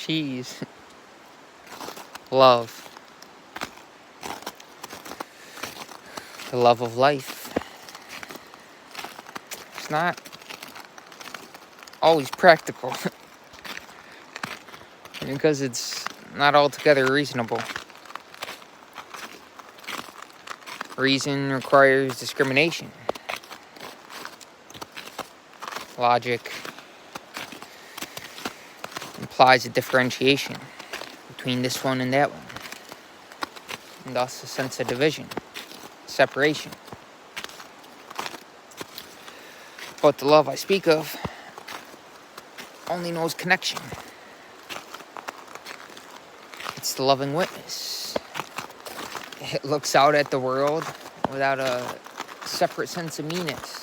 cheese, love, the love of life. It's not always practical because it's not altogether reasonable. Reason requires discrimination. Logic implies a differentiation between this one and that one, and thus a sense of division, separation. But the love I speak of only knows connection. It's the loving witness. It looks out at the world without a separate sense of meanness.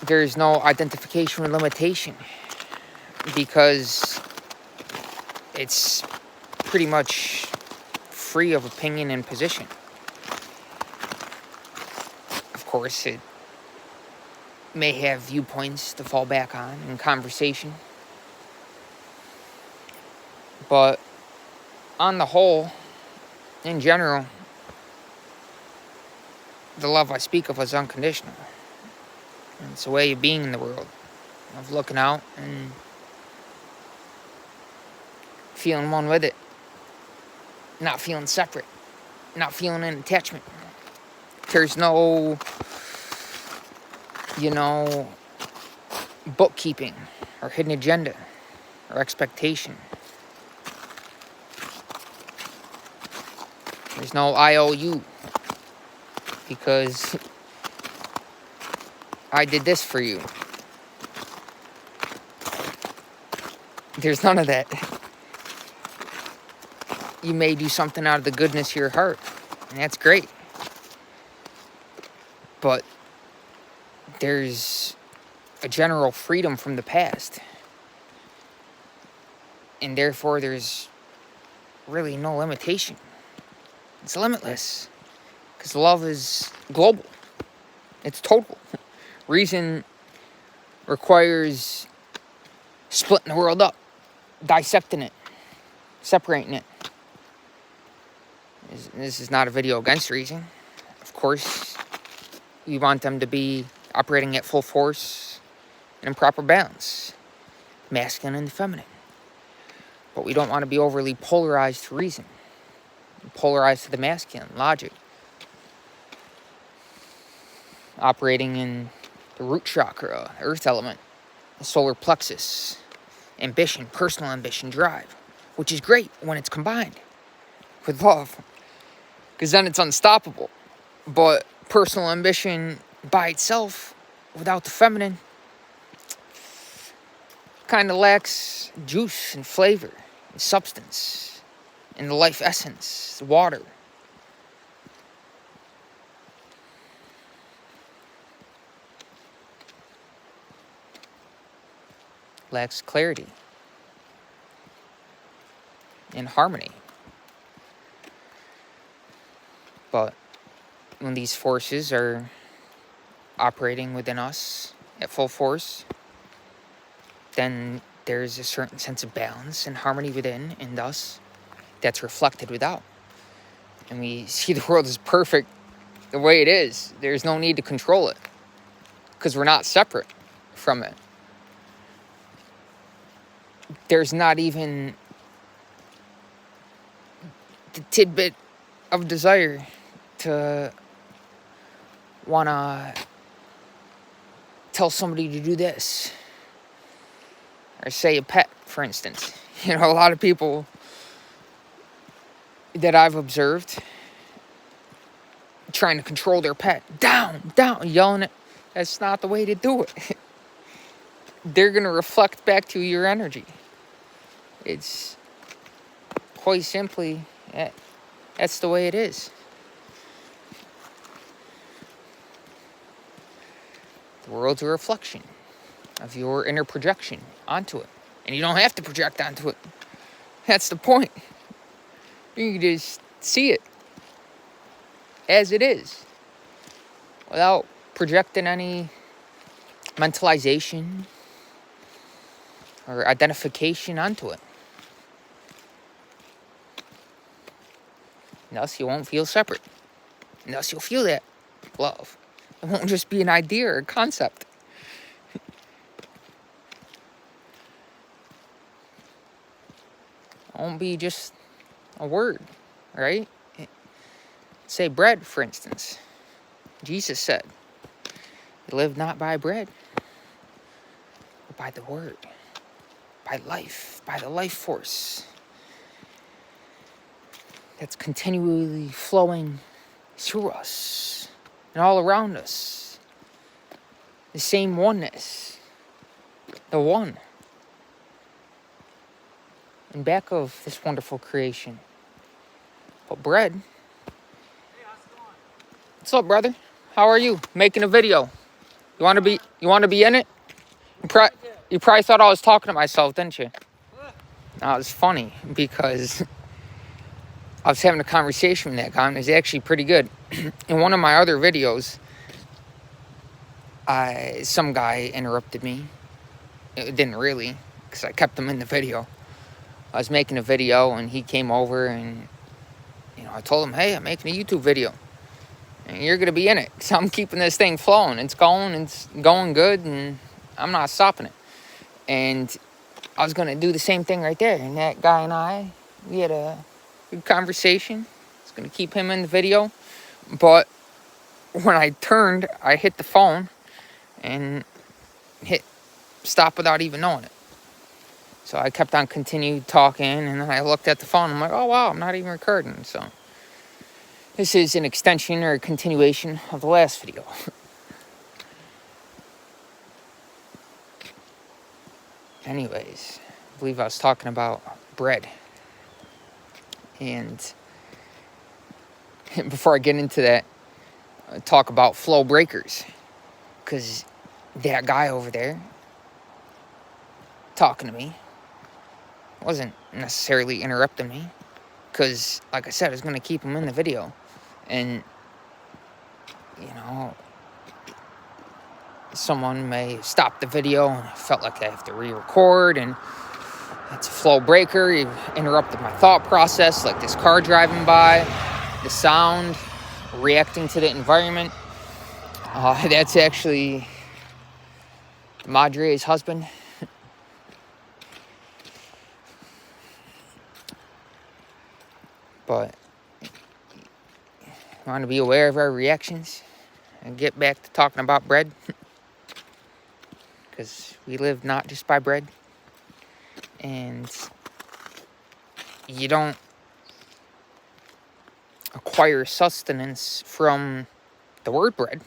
There's no identification with limitation because it's pretty much free of opinion and position. Of course, it may have viewpoints to fall back on in conversation, but on the whole, in general, the love I speak of is unconditional. It's a way of being in the world, of looking out and feeling one with it, not feeling separate, not feeling an attachment. There's no, bookkeeping or hidden agenda or expectation. There's no IOU because I did this for you. There's none of that. You may do something out of the goodness of your heart, and that's great. But there's a general freedom from the past. And therefore, there's really no limitation. It's limitless. Because love is global. It's total. Reason requires splitting the world up, dissecting it, separating it. This is not a video against reason. Of course, we want them to be operating at full force and in proper balance, masculine and feminine. But we don't want to be overly polarized to reason, polarized to the masculine, logic, operating in the root chakra, earth element, the solar plexus, ambition, personal ambition, drive, which is great when it's combined with love, because then it's unstoppable. But personal ambition by itself, without the feminine, kind of lacks juice and flavor and substance and the life essence, water. Lacks clarity and harmony. But when these forces are operating within us at full force, then there's a certain sense of balance and harmony within, and thus that's reflected without. And we see the world as perfect the way it is. There's no need to control it because we're not separate from it. There's not even the tidbit of desire to want to tell somebody to do this. Or say a pet, for instance. A lot of people that I've observed trying to control their pet. Down, yelling it. That's not the way to do it. They're going to reflect back to your energy. It's quite simply, that's the way it is. The world's a reflection of your inner projection onto it. And you don't have to project onto it. That's the point. You can just see it as it is without projecting any mentalization or identification onto it. And thus you won't feel separate. And thus you'll feel that love. It won't just be an idea or a concept. It won't be just a word, right? Say bread, for instance. Jesus said, "You live not by bread, but by the word, by life, by the life force that's continually flowing through us and all around us. The same oneness, the one, in back of this wonderful creation. But bread." Hey, how's it going? What's up, brother? How are you? Making a video. You want to be in it? You probably thought I was talking to myself, didn't you? No, it was funny because I was having a conversation with that guy, and it was actually pretty good. In one of my other videos, some guy interrupted me. It didn't really, because I kept him in the video. I was making a video, and he came over, and I told him, "Hey, I'm making a YouTube video, and you're gonna be in it." So I'm keeping this thing flowing. It's going good, and I'm not stopping it. And I was gonna do the same thing right there. And that guy and we had a good conversation. I was gonna keep him in the video, but when I turned, I hit the phone and hit stop without even knowing it. So I kept on continued talking, and then I looked at the phone. I'm like, "Oh wow, I'm not even recording." So this is an extension or a continuation of the last video. Anyways, I believe I was talking about bread. And before I get into that, talk about flow breakers. Because that guy over there talking to me wasn't necessarily interrupting me. Because, like I said, I was going to keep him in the video. And, someone may stop the video and felt like they have to re-record, and it's a flow breaker. You interrupted my thought process, like this car driving by, the sound, reacting to the environment. That's actually Madre's husband. But I want to be aware of our reactions and get back to talking about bread. Because we live not just by bread. And you don't acquire sustenance from the word bread,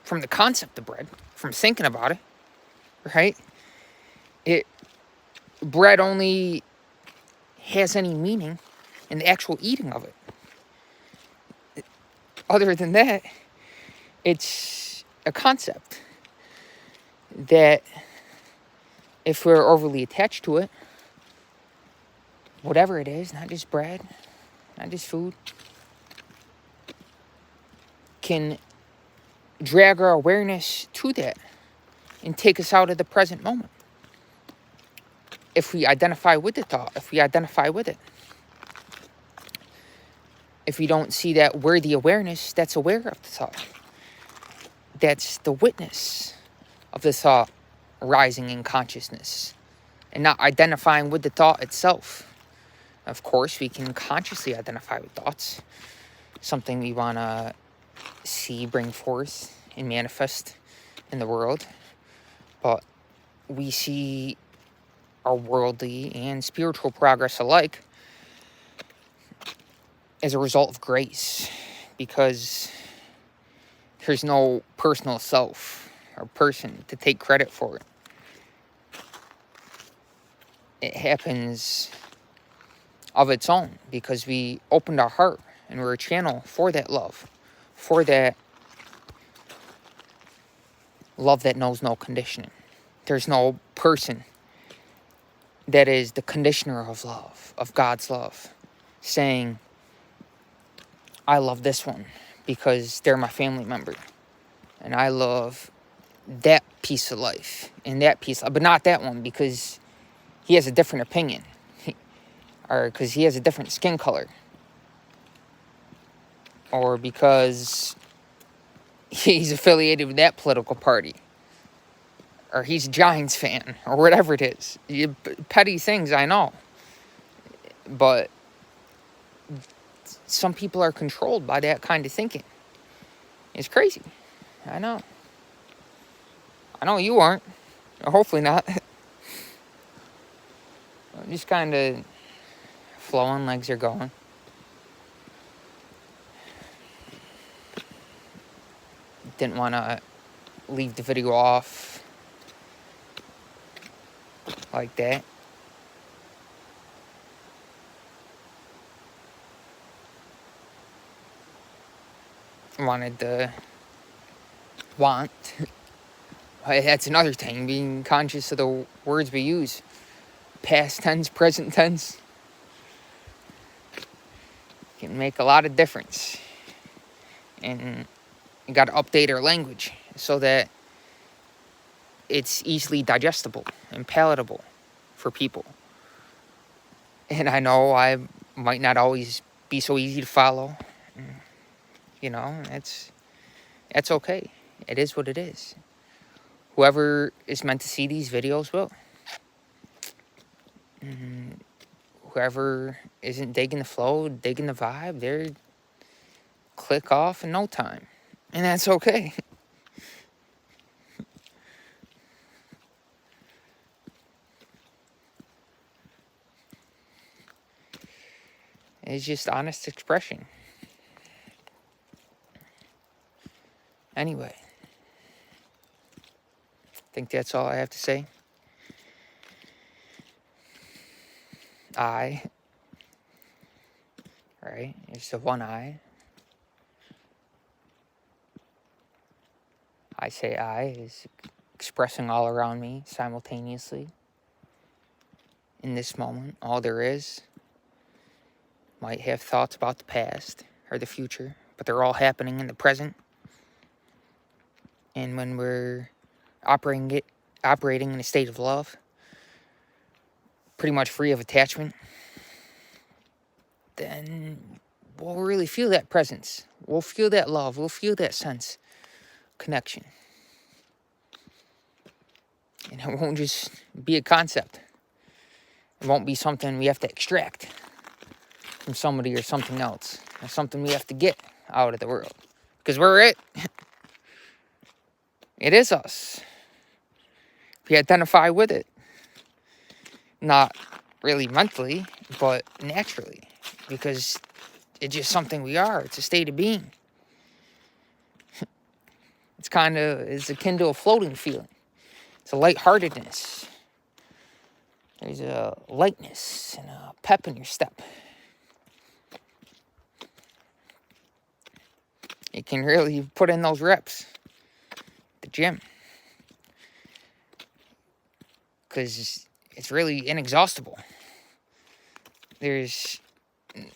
from the concept of bread, from thinking about it, right? Bread only has any meaning in the actual eating of it. Other than that, it's a concept that if we're overly attached to it, whatever it is, not just bread, not just food, can drag our awareness to that and take us out of the present moment. If we identify with the thought, if we identify with it. If we don't see that we're the awareness that's aware of the thought, that's the witness of the thought rising in consciousness and not identifying with the thought itself. Of course, we can consciously identify with thoughts, something we want to see bring forth and manifest in the world. But we see our worldly and spiritual progress alike as a result of grace, because there's no personal self or person to take credit for it. It happens of its own because we opened our heart and we're a channel for that love, for that love that knows no conditioning. There's no person that is the conditioner of love, of God's love, saying, "I love this one because they're my family member, and I love that piece of life and that piece, but not that one because he has a different opinion, or because he has a different skin color, or because he's affiliated with that political party, or he's a Giants fan, or whatever it is. Petty things, I know. But some people are controlled by that kind of thinking. It's crazy. I know. I know you aren't. Or hopefully not. Just kind of flowing, legs are going. Didn't want to leave the video off like that. That's another thing, being conscious of the words we use. Past tense, present tense can make a lot of difference. And you got to update our language so that it's easily digestible and palatable for people. And I know I might not always be so easy to follow. You know, that's okay. It is what it is. Whoever is meant to see these videos will. Whoever isn't digging the flow, digging the vibe, they're click off in no time. And that's okay. It's just honest expression. Anyway, I think that's all I have to say. I, right? It's the one I. I say I is expressing all around me simultaneously. In this moment, all there is. Might have thoughts about the past or the future, but they're all happening in the present. And when we're operating in a state of love, pretty much free of attachment, then we'll really feel that presence. We'll feel that love. We'll feel that sense connection. And it won't just be a concept. It won't be something we have to extract from somebody or something else. It's something we have to get out of the world. Because we're it. It is us. We identify with it. Not really mentally, but naturally. Because it's just something we are. It's a state of being. It's akin to a floating feeling. It's a lightheartedness. There's a lightness and a pep in your step. You can really put in those reps at the gym. Because it's really inexhaustible. There's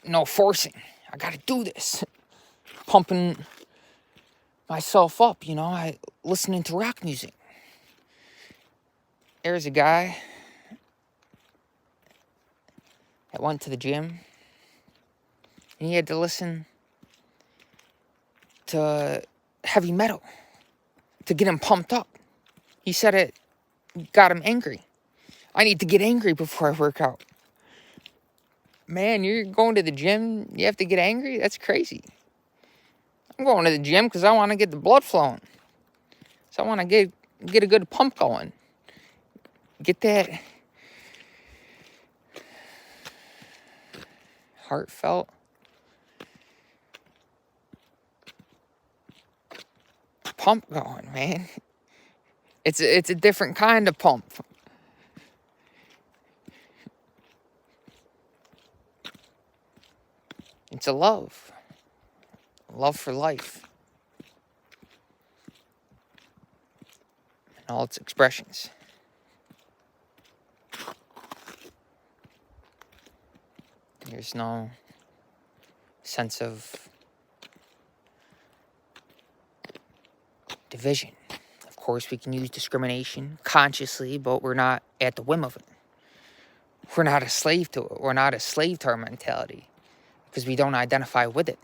no forcing. I gotta do this. Pumping myself up, listening to rock music. There's a guy that went to the gym, and he had to listen to heavy metal to get him pumped up. He said it got him angry. I need to get angry before I work out. Man, you're going to the gym, you have to get angry? That's crazy. I'm going to the gym because I want to get the blood flowing. So I want to get a good pump going. Get that heartfelt pump going, man. It's a different kind of pump. It's a love for life, and all its expressions. There's no sense of division. Of course, we can use discrimination consciously, but we're not at the whim of it. we're not a slave to it. We're not a slave to our mentality because we don't identify with it.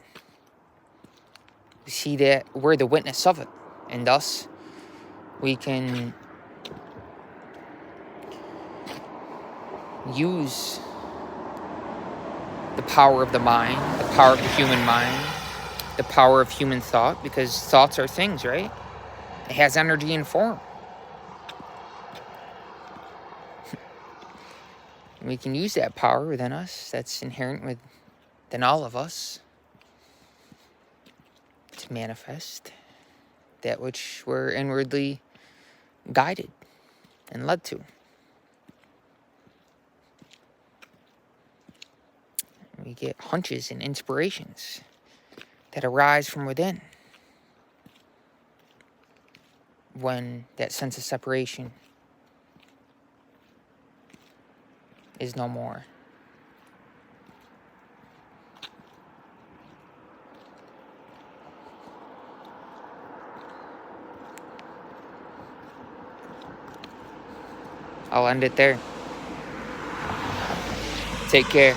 We see that we're the witness of it, and thus we can use the power of the mind, the power of the human mind, the power of human thought, because thoughts are things, right? It has energy and form. We can use that power within us that's inherent within all of us to manifest that which we're inwardly guided and led to. We get hunches and inspirations that arise from within when that sense of separation is no more. I'll end it there. Take care.